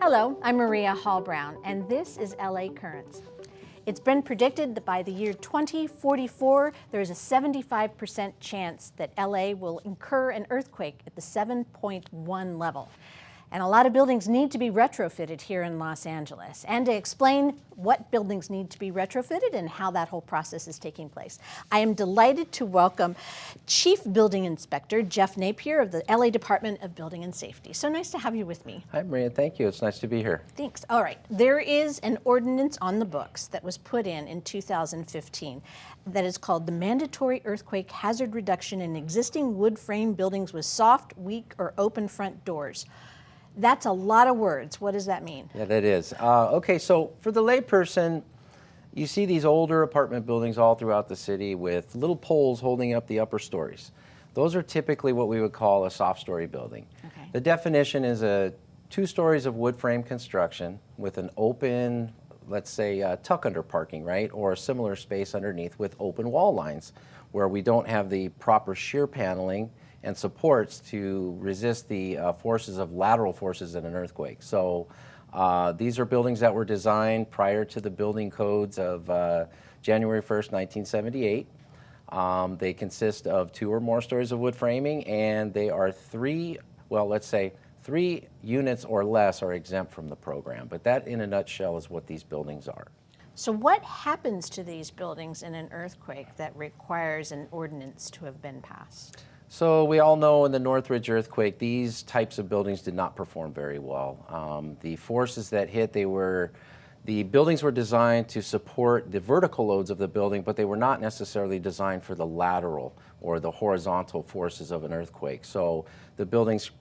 Hello, I'm Maria Hall Brown, and this is LA Currents. It's been predicted that by the year 2044, there is a 75% chance that LA will incur an earthquake at the 7.1 level. And a lot of buildings need to be retrofitted here in Los Angeles. And to explain what buildings need to be retrofitted and how that whole process is taking place, I am delighted to welcome Chief Building Inspector Jeff Napier of the LA Department of Building and Safety. So nice to have you with me. Hi, Maria. Thank you. It's nice to be here. Thanks. All right. There is an ordinance on the books that was put in 2015 that is called the Mandatory Earthquake Hazard Reduction in Existing Wood Frame Buildings with Soft, Weak, or Open Front Doors. That's a lot of words. What does that mean? Yeah, that is. Okay, so for the layperson, you see these older apartment buildings all throughout the city with little poles holding up the upper stories. Those are typically what we would call a soft story building. Okay. The definition is 2 stories of wood frame construction with an open, let's say, tuck under parking, right? Or a similar space underneath with open wall lines where we don't have the proper shear paneling and supports to resist the forces of lateral forces in an earthquake. So these are buildings that were designed prior to the building codes of January 1st, 1978. They consist of 2 or more stories of wood framing, and they are 3 units or less are exempt from the program. But that, in a nutshell, is what these buildings are. So what happens to these buildings in an earthquake that requires an ordinance to have been passed? So we all know in the Northridge earthquake, these types of buildings did not perform very well. The forces that hit, the buildings were designed to support the vertical loads of the building, but they were not necessarily designed for the lateral or the horizontal forces of an earthquake. So the buildings,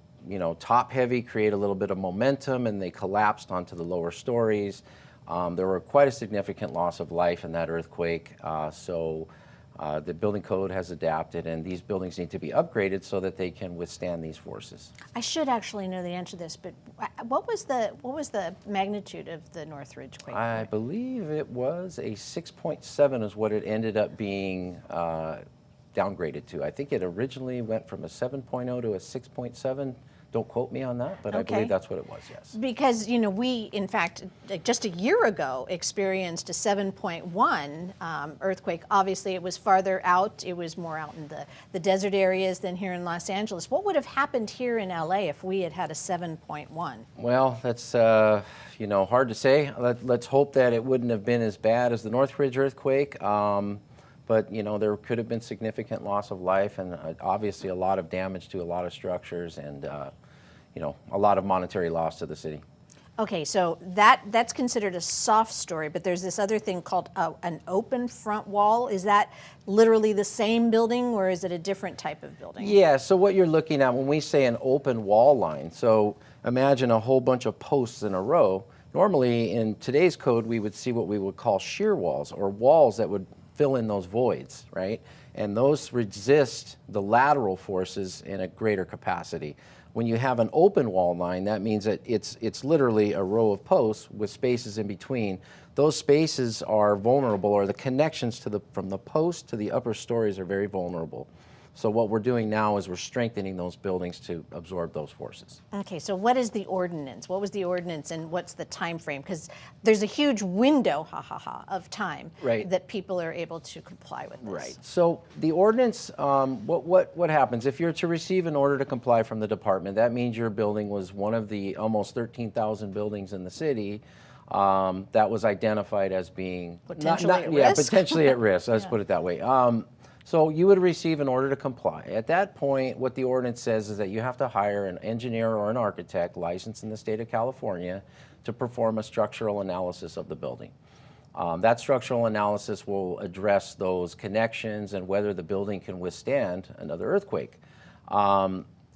top heavy, create a little bit of momentum, and they collapsed onto the lower stories. There were quite a significant loss of life in that earthquake. The building code has adapted, and these buildings need to be upgraded so that they can withstand these forces. I should actually know the answer to this, but what was the magnitude of the Northridge quake? I believe it was a 6.7 is what it ended up being downgraded to. I think it originally went from a 7.0 to a 6.7. Don't quote me on that, but okay. I believe that's what it was, yes. Because, we, in fact, just a year ago experienced a 7.1 earthquake. Obviously, it was farther out. It was more out in the desert areas than here in Los Angeles. What would have happened here in LA if we had had a 7.1? Well, that's, hard to say. Let's hope that it wouldn't have been as bad as the Northridge earthquake. But, there could have been significant loss of life and obviously a lot of damage to a lot of structures and, a lot of monetary loss to the city. Okay, so that's considered a soft story, but there's this other thing called an open front wall. Is that literally the same building, or is it a different type of building? Yeah, so what you're looking at when we say an open wall line, so imagine a whole bunch of posts in a row. Normally, in today's code, we would see what we would call shear walls, or walls that would fill in those voids, right? And those resist the lateral forces in a greater capacity. When you have an open wall line, that means that it's literally a row of posts with spaces in between. Those spaces are vulnerable, or the connections from the post to the upper stories are very vulnerable. So what we're doing now is we're strengthening those buildings to absorb those forces. Okay, so what is the ordinance? What was the ordinance, and what's the time frame? Because there's a huge window, of time that people are able to comply with this. Right. So the ordinance, what happens if you're to receive an order to comply from the department? That means your building was one of the almost 13,000 buildings in the city that was identified as being potentially at risk. Yeah, potentially at risk. Let's put it that way. So you would receive an order to comply. At that point, what the ordinance says is that you have to hire an engineer or an architect licensed in the state of California to perform a structural analysis of the building. That structural analysis will address those connections and whether the building can withstand another earthquake.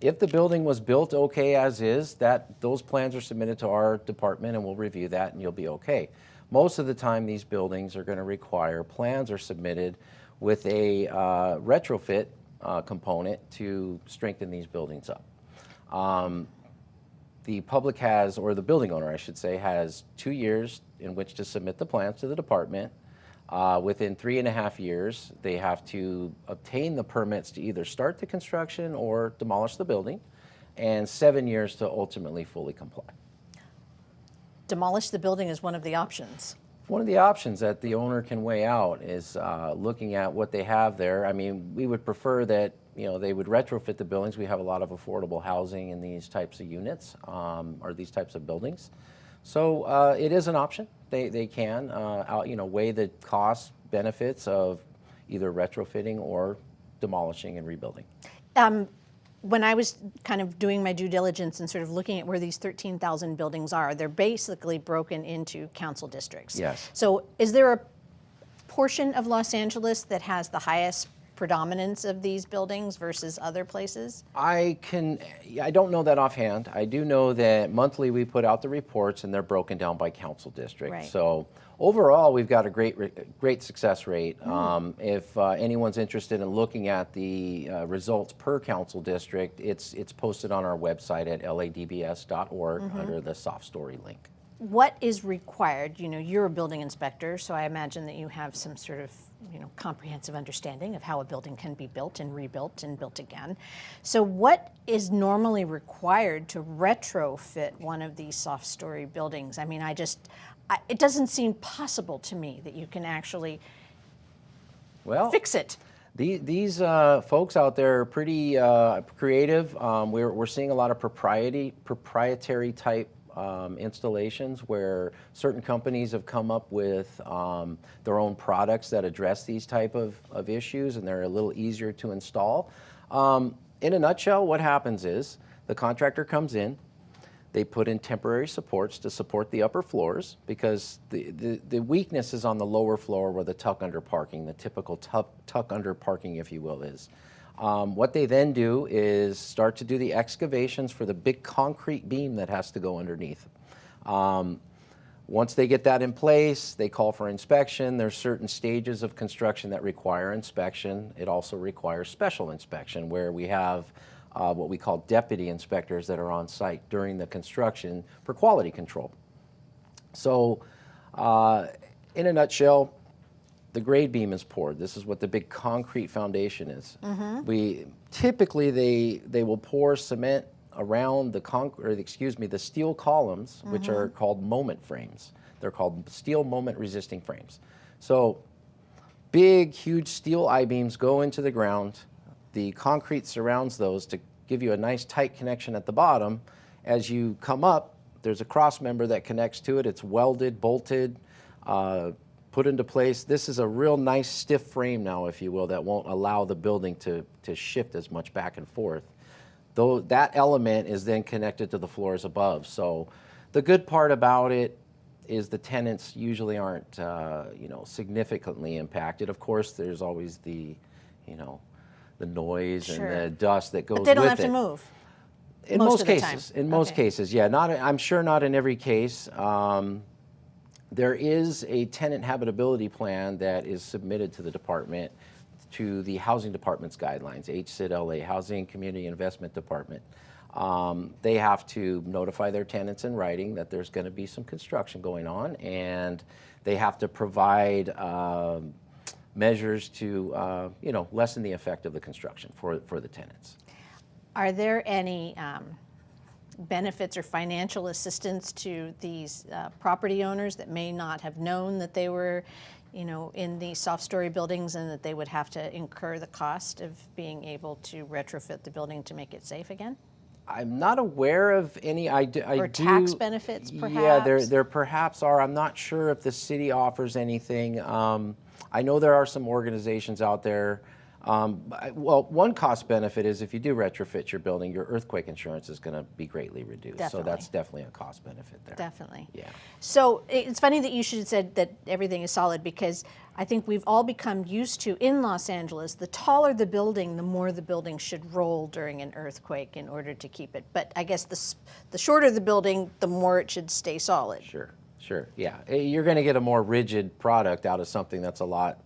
If the building was built okay as is, those plans are submitted to our department and we'll review that and you'll be okay. Most of the time, these buildings are going to require plans are submitted with a retrofit component to strengthen these buildings up. The public has, or the building owner, I should say, has 2 years in which to submit the plans to the department. Within 3.5 years, they have to obtain the permits to either start the construction or demolish the building, and 7 years to ultimately fully comply. demolish the building as one of the options. One of the options that the owner can weigh out is looking at what they have there. I mean, we would prefer that they would retrofit the buildings. We have a lot of affordable housing in these types of units or these types of buildings. So it is an option. They can weigh the cost benefits of either retrofitting or demolishing and rebuilding. When I was kind of doing my due diligence and sort of looking at where these 13,000 buildings are, they're basically broken into council districts. Yes. So is there a portion of Los Angeles that has the highest predominance of these buildings versus other places? I don't know that offhand. I do know that monthly we put out the reports and they're broken down by council district. Right. So overall, we've got a great success rate. If anyone's interested in looking at the results per council district, it's posted on our website at ladbs.org under the Softstory link. What is required? You're a building inspector, so I imagine that you have some sort of comprehensive understanding of how a building can be built and rebuilt and built again. So what is normally required to retrofit one of these soft-story buildings? I mean, it doesn't seem possible to me that you can actually fix it. These folks out there are pretty creative. We're seeing a lot of proprietary type installations where certain companies have come up with their own products that address these type of issues, and they're a little easier to install. In a nutshell, what happens is the contractor comes in, they put in temporary supports to support the upper floors because the weakness is on the lower floor where the tuck under parking, the typical tuck under parking, if you will, is. What they then do is start to do the excavations for the big concrete beam that has to go underneath. Once they get that in place, they call for inspection. There's certain stages of construction that require inspection. It also requires special inspection where we have what we call deputy inspectors that are on site during the construction for quality control. So in a nutshell, the grade beam is poured. This is what the big concrete foundation is. Typically they will pour cement around the steel columns, which are called moment frames. They're called steel moment resisting frames. So big, huge steel I-beams go into the ground. The concrete surrounds those to give you a nice tight connection at the bottom. As you come up, there's a cross member that connects to it. It's welded, bolted, put into place. This is a real nice stiff frame now, if you will, that won't allow the building to shift as much back and forth. Though that element is then connected to the floors above. So the good part about it is the tenants usually aren't significantly impacted. Of course, there's always the noise and the dust that goes with it. But they don't have to move. In most cases, yeah. I'm sure not in every case. There is a tenant habitability plan that is submitted to the department, to the housing department's guidelines, HCID-LA, Housing Community Investment Department. They have to notify their tenants in writing that there's going to be some construction going on, and they have to provide measures to lessen the effect of the construction for the tenants. Are there any benefits or financial assistance to these property owners that may not have known that they were in the soft-story buildings and that they would have to incur the cost of being able to retrofit the building to make it safe again? I'm not aware of any. Or tax benefits, perhaps? Yeah, there perhaps are. I'm not sure if the city offers anything. I know there are some organizations out there. One cost benefit is if you do retrofit your building, your earthquake insurance is going to be greatly reduced. Definitely. So that's definitely a cost benefit there. Definitely. Yeah. So it's funny that you should have said that everything is solid, because I think we've all become used to, in Los Angeles, the taller the building, the more the building should roll during an earthquake in order to keep it. But I guess the shorter the building, the more it should stay solid. Sure. Yeah. You're going to get a more rigid product out of something that's a lot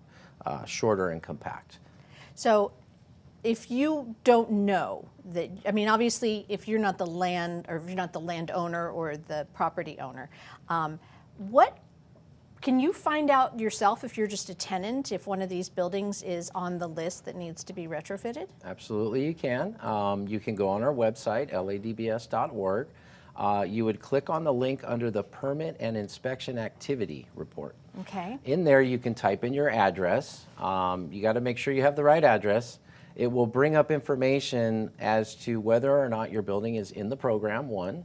shorter and compact. So if you don't know that, I mean, obviously, if you're not the landowner or the property owner, what can you find out yourself if you're just a tenant, if one of these buildings is on the list that needs to be retrofitted? Absolutely, you can. You can go on our website, ladbs.org. you would click on the link under the Permit and Inspection Activity Report. Okay. In there, you can type in your address. You got to make sure you have the right address. It will bring up information as to whether or not your building is in the program, one,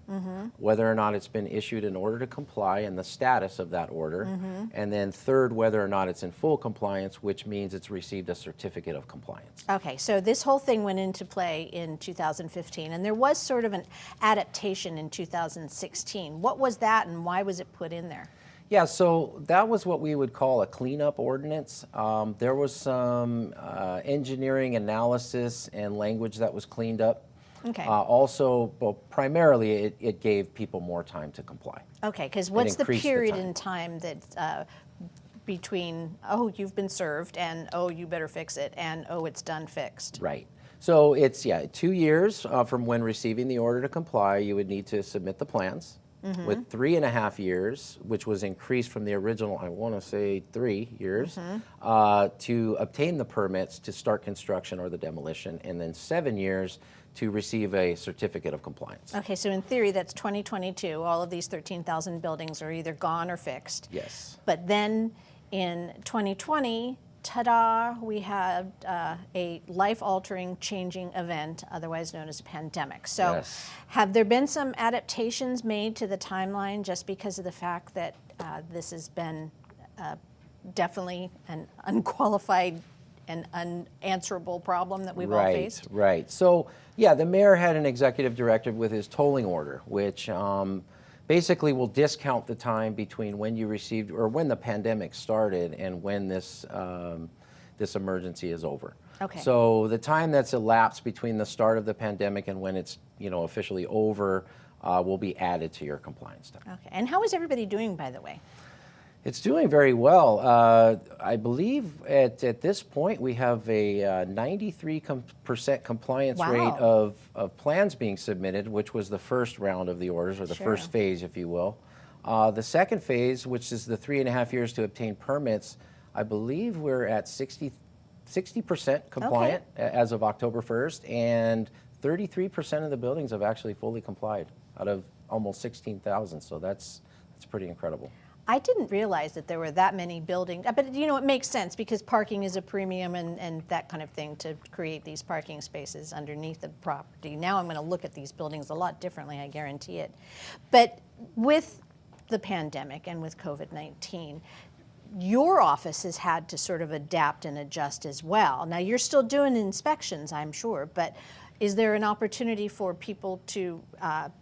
whether or not it's been issued an order to comply and the status of that order, and then third, whether or not it's in full compliance, which means it's received a certificate of compliance. Okay, so this whole thing went into play in 2015, and there was sort of an adaptation in 2016. What was that, and why was it put in there? Yeah, so that was what we would call a cleanup ordinance. There was some engineering analysis and language that was cleaned up. Okay. Also, well, primarily, it gave people more time to comply. Okay, because what's the increased the period time. in time that between, oh, you've been served, and oh, you better fix it, and oh, it's done fixed? Right. So it's, 2 years from when receiving the order to comply, you would need to submit the plans. With 3.5 years, which was increased from the original, I want to say 3 years, to obtain the permits to start construction or the demolition, and then 7 years to receive a certificate of compliance. Okay, so in theory, that's 2022. All of these 13,000 buildings are either gone or fixed. Yes. But then in 2020, ta-da, we had a life-altering, changing event, otherwise known as a pandemic. So Yes. have there been some adaptations made to the timeline just because of the fact that this has been definitely an unqualified and unanswerable problem that we've all faced? Right. So, yeah, the mayor had an executive directive with his tolling order, which basically will discount the time between when you received or when the pandemic started and when this this emergency is over. Okay. So the time that's elapsed between the start of the pandemic and when it's officially over will be added to your compliance time. Okay, and how is everybody doing, by the way? It's doing very well. I believe at this point we have a 93% compliance Wow. rate of plans being submitted, which was the first round of the orders, or the Sure. first phase, if you will. The second phase, which is the 3.5 years to obtain permits, I believe we're at 60% compliant as of October 1st, and 33% of the buildings have actually fully complied out of almost 16,000. So that's pretty incredible. I didn't realize that there were that many buildings, but it makes sense because parking is a premium and that kind of thing to create these parking spaces underneath the property. Now I'm going to look at these buildings a lot differently, I guarantee it. But with the pandemic and with COVID-19, your office has had to sort of adapt and adjust as well. Now you're still doing inspections, I'm sure, but is there an opportunity for people to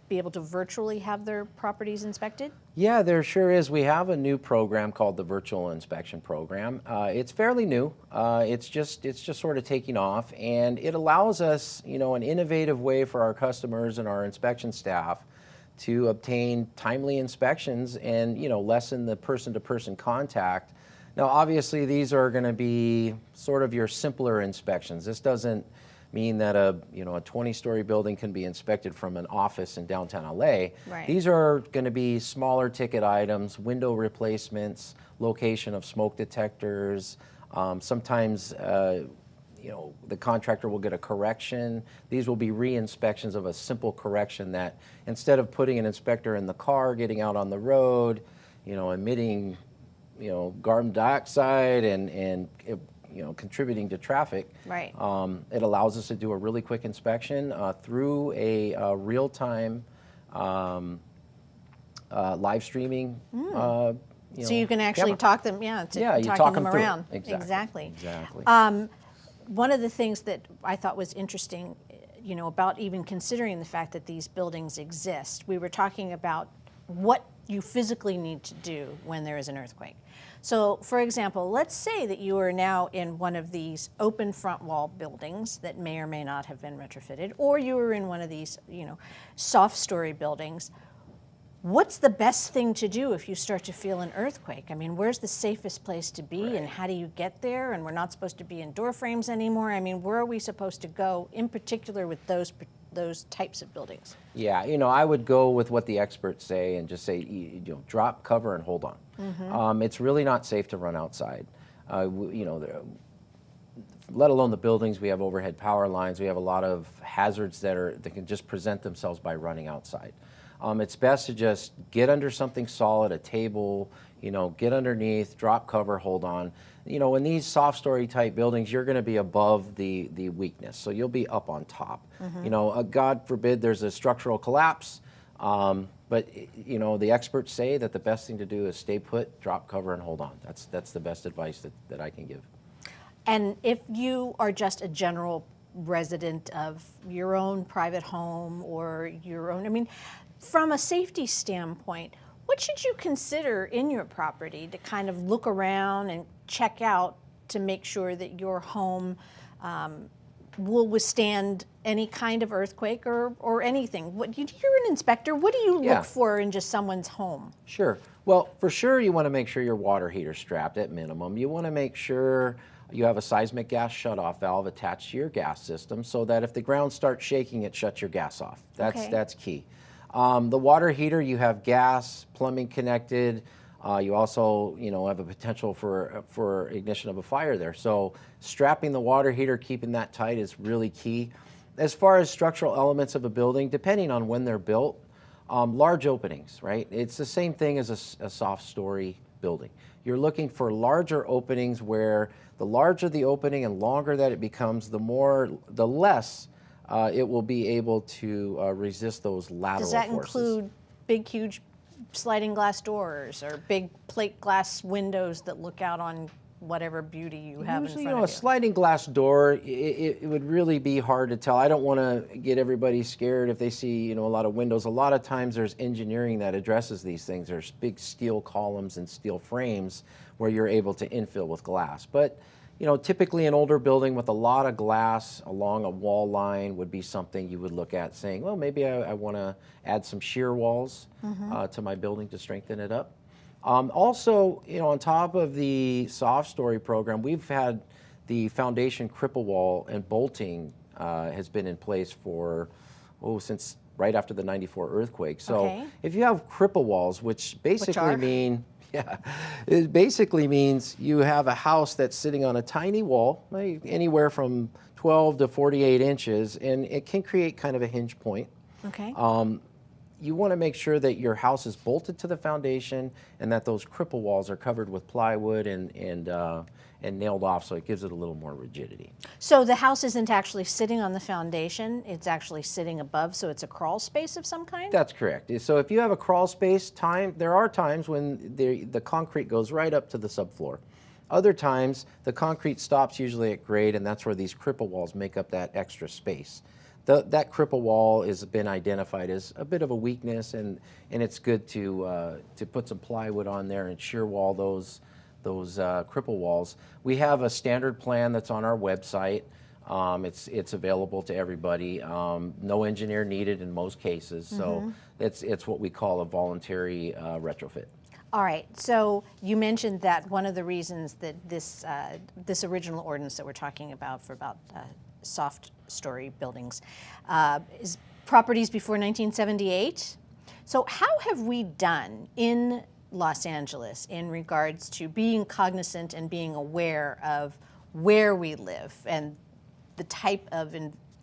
be able to virtually have their properties inspected? Yeah, there sure is. We have a new program called the Virtual Inspection Program. It's fairly new. It's just sort of taking off, and it allows us, an innovative way for our customers and our inspection staff to obtain timely inspections and, lessen the person-to-person contact. Now, obviously, these are going to be sort of your simpler inspections. This doesn't mean that a 20-story building can be inspected from an office in downtown LA. Right. These are going to be smaller ticket items, window replacements, location of smoke detectors. Sometimes the contractor will get a correction. These will be re-inspections of a simple correction that instead of putting an inspector in the car, getting out on the road, emitting carbon dioxide and contributing to traffic. Right. It allows us to do a really quick inspection through a real-time live streaming. So you can actually camera. talk them, you talking talk them them through it. around. Exactly. One of the things that I thought was interesting, about even considering the fact that these buildings exist, we were talking about what you physically need to do when there is an earthquake. So, for example, let's say that you are now in one of these open front wall buildings that may or may not have been retrofitted, or you are in one of these, soft story buildings. What's the best thing to do if you start to feel an earthquake? I mean, where's the safest place to be, and how do you get there? And we're not supposed to be in door frames anymore. I mean, where are we supposed to go, in particular with those types of buildings? Yeah, I would go with what the experts say and just say, drop, cover, and hold on. It's really not safe to run outside. Let alone the buildings, we have overhead power lines. We have a lot of hazards that can just present themselves by running outside. It's best to just get under something solid, a table, get underneath, drop cover, hold on. In these soft story type buildings, you're going to be above the weakness, so you'll be up on top. God forbid there's a structural collapse, but the experts say that the best thing to do is stay put, drop cover, and hold on. That's the best advice that I can give. And if you are just a general resident of your own private home or your own, from a safety standpoint, what should you consider in your property to kind of look around and check out to make sure that your home will withstand any kind of earthquake or anything? You're an inspector. What do you look for in just someone's home? Sure. Well, for sure, you want to make sure your water heater's strapped at minimum. You want to make sure you have a seismic gas shutoff valve attached to your gas system so that if the ground starts shaking, it shuts your gas off. That's key. The water heater, you have gas, plumbing connected. You also, have a potential for ignition of a fire there. So strapping the water heater, keeping that tight is really key. As far as structural elements of a building, depending on when they're built, large openings, right? It's the same thing as a soft story building. You're looking for larger openings where the larger the opening and longer that it becomes, the less it will be able to resist those lateral forces. Does that include big, huge sliding glass doors or big plate glass windows that look out on whatever beauty you have in front of you? A sliding glass door, it would really be hard to tell. I don't want to get everybody scared if they see, a lot of windows. A lot of times there's engineering that addresses these things. There's big steel columns and steel frames where you're able to infill with glass. But, typically an older building with a lot of glass along a wall line would be something you would look at saying, well, maybe I want to add some shear walls to my building to strengthen it up. Also, on top of the soft story program, we've had the foundation cripple wall and bolting has been in place for, since right after the '94 earthquake. So if you have cripple walls, which basically it basically means you have a house that's sitting on a tiny wall, anywhere from 12 to 48 inches, and it can create kind of a hinge point. You want to make sure that your house is bolted to the foundation and that those cripple walls are covered with plywood and nailed off, so it gives it a little more rigidity. So the house isn't actually sitting on the foundation, it's actually sitting above, so it's a crawl space of some kind? That's correct. So if you have a crawl space, there are times when the concrete goes right up to the subfloor. Other times, the concrete stops usually at grade, and that's where these cripple walls make up that extra space. That cripple wall has been identified as a bit of a weakness, and it's good to put some plywood on there and shear wall those cripple walls. We have a standard plan that's on our website. It's available to everybody. No engineer needed in most cases, so it's what we call a voluntary retrofit. All right, so you mentioned that one of the reasons that this original ordinance that we're talking about soft story buildings is properties before 1978. So how have we done in Los Angeles in regards to being cognizant and being aware of where we live and the type of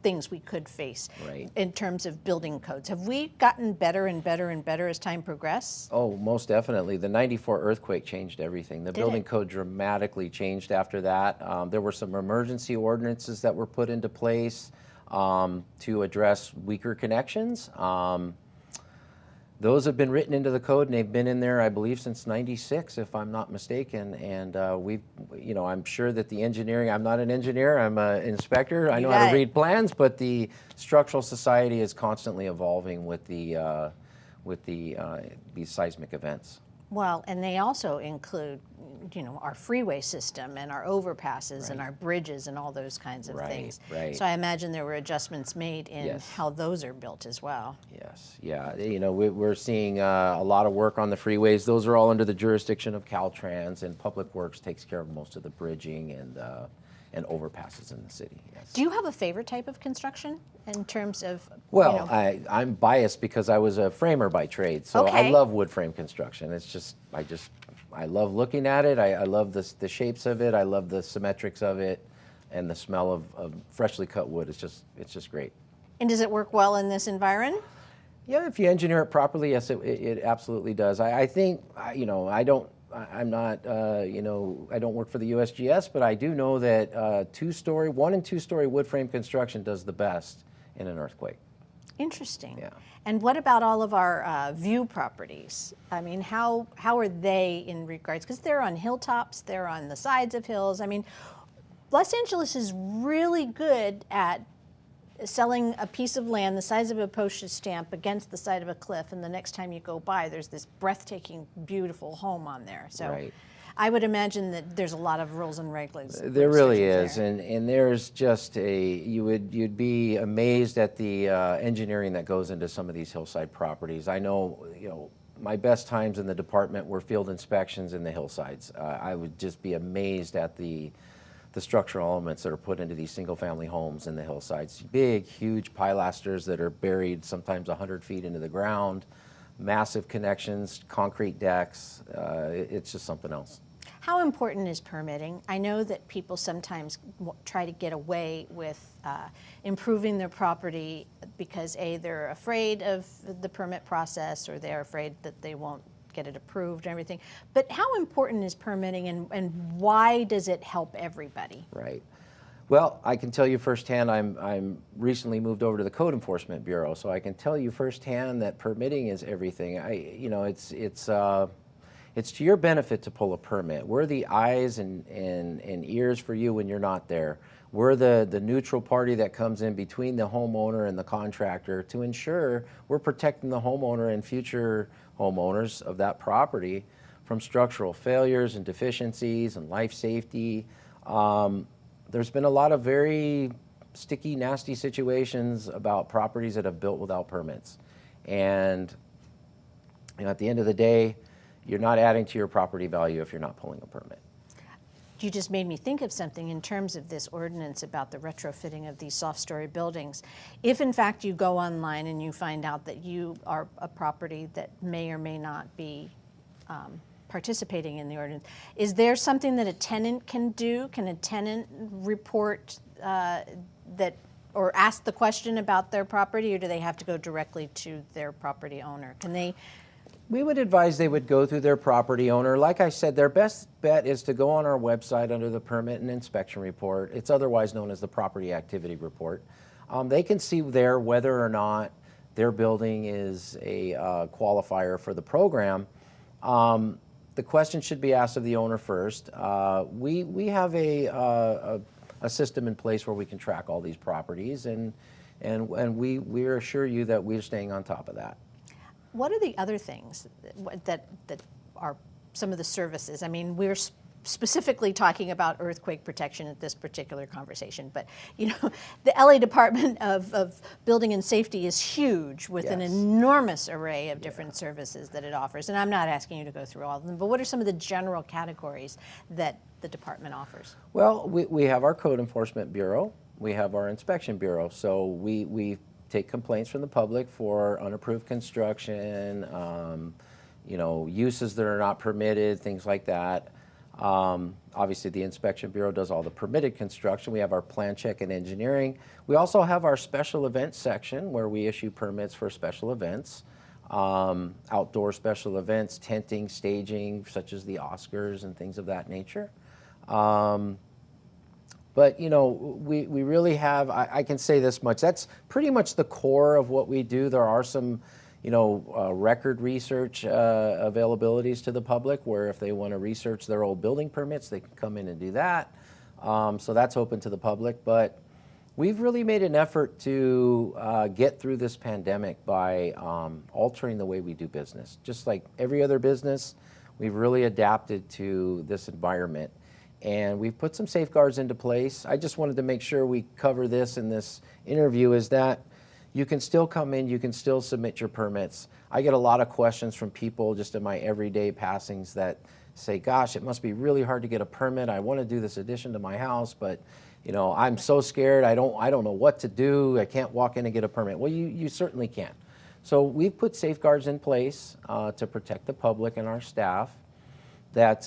things we could face in terms of building codes? Have we gotten better and better and better as time progressed? Oh, most definitely. The '94 earthquake changed everything. The building code dramatically changed after that. There were some emergency ordinances that were put into place to address weaker connections. Those have been written into the code, and they've been in there, I believe, since '96, if I'm not mistaken. And I'm sure that the engineering, I'm not an engineer, I'm an inspector. I know how to read plans, but the Structural Society is constantly evolving with these seismic events. Well, and they also include, our freeway system and our overpasses and our bridges and all those kinds of things. So I imagine there were adjustments made in how those are built as well. Yes, yeah. We're seeing a lot of work on the freeways. Those are all under the jurisdiction of Caltrans, and Public Works takes care of most of the bridging and overpasses in the city. Yes. Do you have a favorite type of construction in terms of? Well, I'm biased because I was a framer by trade, so I love wood frame construction. It's just, I love looking at it. I love the shapes of it. I love the symmetrics of it, and the smell of freshly cut wood. It's just great. And does it work well in this environment? Yeah, if you engineer it properly, yes, it absolutely does. I think, I'm not, I don't work for the USGS, but I do know that 1 and 2-story wood frame construction does the best in an earthquake. Interesting. Yeah. And what about all of our view properties? I mean, how are they in regards, because they're on hilltops, they're on the sides of hills. I mean, Los Angeles is really good at selling a piece of land the size of a postage stamp against the side of a cliff, and the next time you go by, there's this breathtaking, beautiful home on there. So Right. I would imagine that there's a lot of rules and regulations. There really is, there. and there's just you'd be amazed at the engineering that goes into some of these hillside properties. I know, my best times in the department were field inspections in the hillsides. I would just be amazed at the structural elements that are put into these single-family homes in the hillsides. Big, huge pilasters that are buried sometimes 100 feet into the ground, massive connections, concrete decks. It's just something else. How important is permitting? I know that people sometimes try to get away with improving their property because they're afraid of the permit process, or they're afraid that they won't get it approved and everything. But how important is permitting, and why does it help everybody? Right. Well, I can tell you firsthand, I'm recently moved over to the Code Enforcement Bureau, so I can tell you firsthand that permitting is everything. It's to your benefit to pull a permit. We're the eyes and ears for you when you're not there. We're the neutral party that comes in between the homeowner and the contractor to ensure we're protecting the homeowner and future homeowners of that property from structural failures and deficiencies and life safety. There's been a lot of very sticky, nasty situations about properties that have built without permits. And at the end of the day, you're not adding to your property value if you're not pulling a permit. You just made me think of something in terms of this ordinance about the retrofitting of these soft-story buildings. If in fact you go online and you find out that you are a property that may or may not be participating in the ordinance, is there something that a tenant can do? Can a tenant report that, or ask the question about their property, or do they have to go directly to their property owner? Can they? We would advise they would go through their property owner. Like I said, their best bet is to go on our website under the Permit and Inspection Report. It's otherwise known as the Property Activity Report. They can see there whether or not their building is a qualifier for the program. The question should be asked of the owner first. We have a system in place where we can track all these properties, and we assure you that we're staying on top of that. What are the other things that are some of the services? I mean, we're specifically talking about earthquake protection at this particular conversation, but the LA Department of Building and Safety is huge with an enormous array of different services that it offers. And I'm not asking you to go through all of them, but what are some of the general categories that the department offers? Well, we have our Code Enforcement Bureau. We have our Inspection Bureau. So we take complaints from the public for unapproved construction, uses that are not permitted, things like that. Obviously, the Inspection Bureau does all the permitted construction. We have our plan check and engineering. We also have our special events section where we issue permits for special events, outdoor special events, tenting, staging, such as the Oscars and things of that nature. But, we really have, I can say this much, that's pretty much the core of what we do. There are some, record research availabilities to the public where if they want to research their old building permits, they can come in and do that. So that's open to the public. But we've really made an effort to get through this pandemic by altering the way we do business. Just like every other business, we've really adapted to this environment. And we've put some safeguards into place. I just wanted to make sure we cover this in this interview, is that you can still come in, you can still submit your permits. I get a lot of questions from people just in my everyday passings that say, gosh, it must be really hard to get a permit. I want to do this addition to my house, but I'm so scared. I don't know what to do. I can't walk in and get a permit. Well, you certainly can. So we've put safeguards in place to protect the public and our staff, that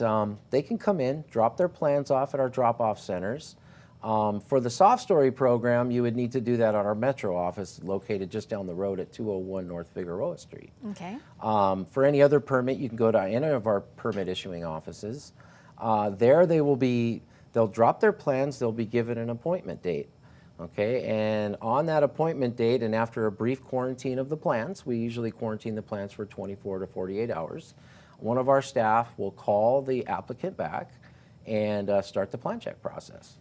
they can come in, drop their plans off at our drop-off centers. For the Softstory program, you would need to do that at our Metro office located just down the road at 201 North Figueroa Street. Okay. For any other permit, you can go to any of our permit issuing offices. There they'll drop their plans, they'll be given an appointment date. Okay, and on that appointment date and after a brief quarantine of the plans, we usually quarantine the plans for 24 to 48 hours, one of our staff will call the applicant back and start the plan check process.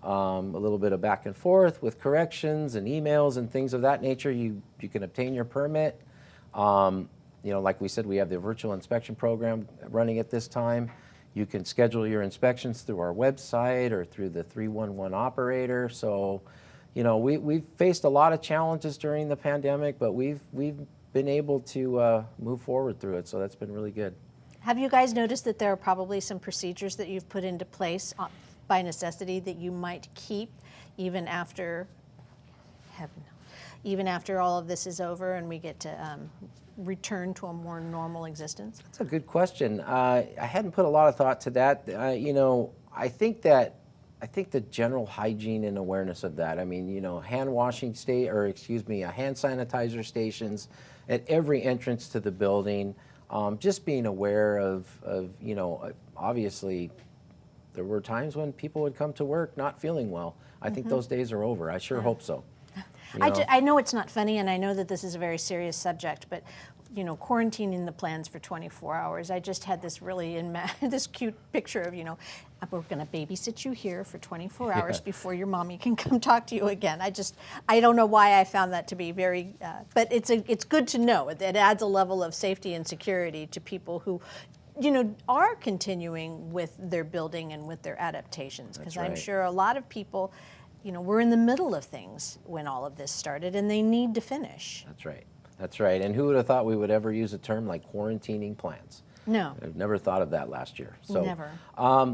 A little bit of back and forth with corrections and emails and things of that nature. You can obtain your permit. Like we said, we have the virtual inspection program running at this time. You can schedule your inspections through our website or through the 311 operator. So, we've faced a lot of challenges during the pandemic, but we've been able to move forward through it. So that's been really good. Have you guys noticed that there are probably some procedures that you've put into place by necessity that you might keep even after all of this is over and we get to return to a more normal existence? That's a good question. I hadn't put a lot of thought to that. I think the general hygiene and awareness of that. I mean, hand sanitizer stations at every entrance to the building. Just being aware of obviously there were times when people would come to work not feeling well. I think those days are over. I sure hope so. I know it's not funny, and I know that this is a very serious subject, but quarantining the plans for 24 hours. I just had this really this cute picture of, we're going to babysit you here for 24 hours before your mommy can come talk to you again. I don't know why I found that to be very, but it's good to know. It adds a level of safety and security to people who are continuing with their building and with their adaptations. Because I'm sure a lot of people, we're in the middle of things when all of this started, and they need to finish. That's right. And who would have thought we would ever use a term like quarantining plans? No. I've never thought of that last year. So, never.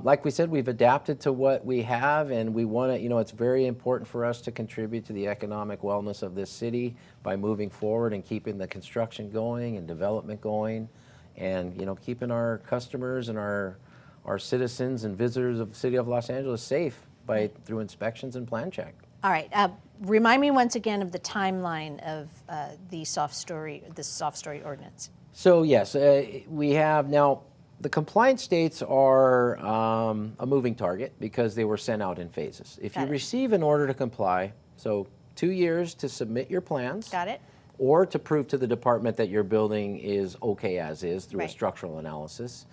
Like we said, we've adapted to what we have, and we want to, it's very important for us to contribute to the economic wellness of this city by moving forward and keeping the construction going and development going, and, keeping our customers and our citizens and visitors of the city of Los Angeles safe through inspections and plan check. All right. Remind me once again of the timeline of this Softstory ordinance. So yes, we have now, the compliance dates are a moving target because they were sent out in phases. If you receive an order to comply, so 2 years to submit your plans. Got it. Or to prove to the department that your building is okay as is through a structural analysis.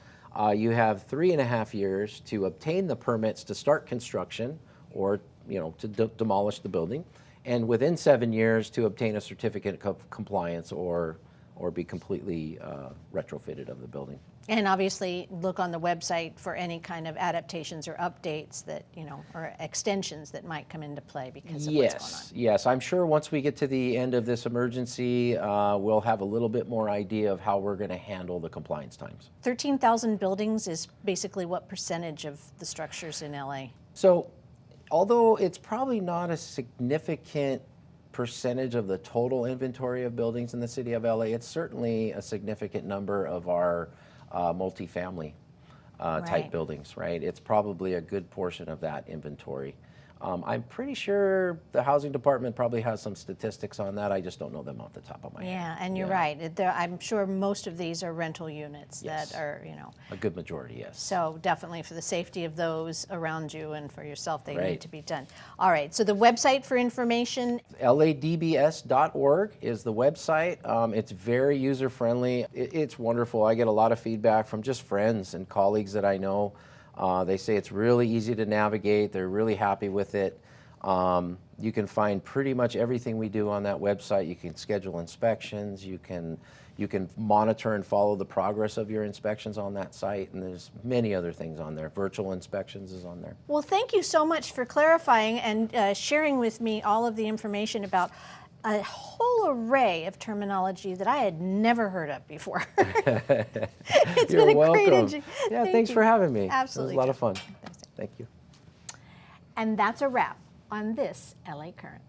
You have 3.5 years to obtain the permits to start construction or to demolish the building, and within 7 years to obtain a certificate of compliance or be completely retrofitted of the building. And obviously look on the website for any kind of adaptations or updates that, or extensions that might come into play because of what's going on. Yes, I'm sure once we get to the end of this emergency, we'll have a little bit more idea of how we're going to handle the compliance times. 13,000 buildings is basically what percentage of the structures in LA? So, although it's probably not a significant percentage of the total inventory of buildings in the city of LA, it's certainly a significant number of our multifamily type buildings, right? It's probably a good portion of that inventory. I'm pretty sure the housing department probably has some statistics on that. I just don't know them off the top of my head. Yeah, and you're right. I'm sure most of these are rental units that are, A good majority, yes. So definitely for the safety of those around you and for yourself, they need to be done. All right, so the website for information? ladbs.org is the website. It's very user-friendly. It's wonderful. I get a lot of feedback from just friends and colleagues that I know. They say it's really easy to navigate. They're really happy with it. You can find pretty much everything we do on that website. You can schedule inspections. You can monitor and follow the progress of your inspections on that site. And there's many other things on there. Virtual inspections is on there. Well, thank you so much for clarifying and sharing with me all of the information about a whole array of terminology that I had never heard of before. It's You're been a welcome. great Thanks for having me. Absolutely. It was a lot of fun. Thank you. And that's a wrap on this LA Current.